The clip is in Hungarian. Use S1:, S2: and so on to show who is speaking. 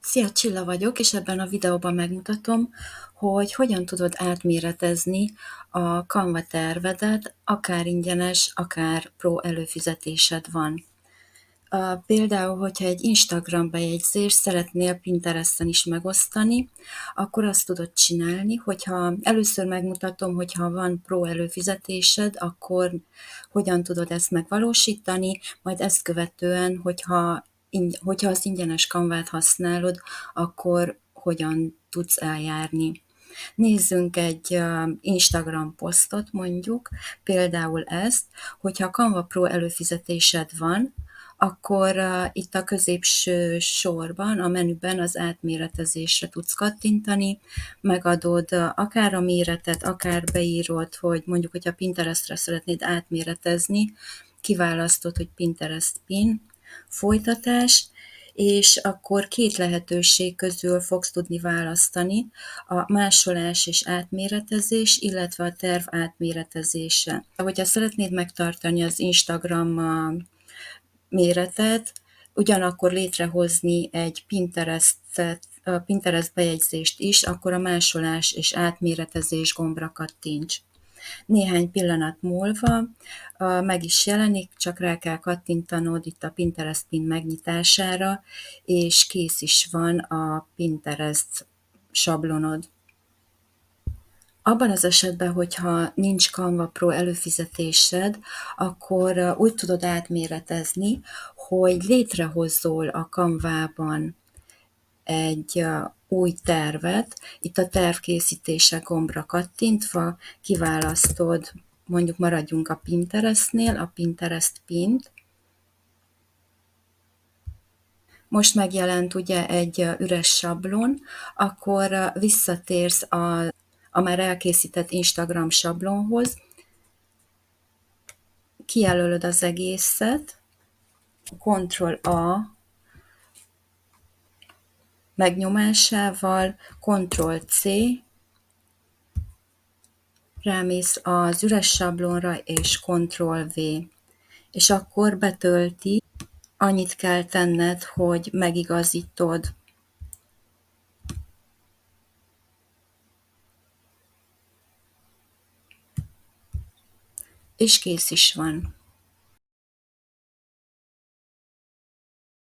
S1: Szia, Csilla vagyok, és ebben a videóban megmutatom, hogy hogyan tudod átméretezni a Canva tervedet, akár ingyenes, akár pro előfizetésed van. Például, hogyha egy Instagram bejegyzést szeretnél Pinteresten is megosztani, akkor azt tudod csinálni, hogyha először megmutatom, hogyha van pro előfizetésed, akkor hogyan tudod ezt megvalósítani, majd ezt követően, hogyha az ingyenes Canvát használod, akkor hogyan tudsz eljárni. Nézzünk egy Instagram posztot mondjuk, például ezt, hogyha Canva Pro előfizetésed van, akkor itt a középső sorban, a menüben az átméretezésre tudsz kattintani, megadod akár a méretet, akár beírod, hogy mondjuk, hogyha Pinterestre szeretnéd átméretezni, kiválasztod, hogy Pinterest pin, folytatás, és akkor két lehetőség közül fogsz tudni választani, a másolás és átméretezés, illetve a terv átméretezése. Hogyha szeretnéd megtartani az Instagram méretet, ugyanakkor létrehozni egy Pinterest bejegyzést is, akkor a másolás és átméretezés gombra kattints. Néhány pillanat múlva meg is jelenik, csak rá kell kattintanod itt a Pinterest pin megnyitására, és kész is van a Pinterest sablonod. Abban az esetben, hogyha nincs Canva Pro előfizetésed, akkor úgy tudod átméretezni, hogy létrehozzol a Canvában egy új tervet, itt a tervkészítése gombra kattintva kiválasztod, mondjuk maradjunk a Pinterestnél, a Pinterest pint. Most megjelent ugye egy üres sablon, akkor visszatérsz a már elkészített Instagram sablonhoz, kijelölöd az egészet, Ctrl-A megnyomásával, Ctrl-C, rámész az üres sablonra, és Ctrl-V, és akkor betölti, annyit kell tenned, hogy megigazítod. És kész is van.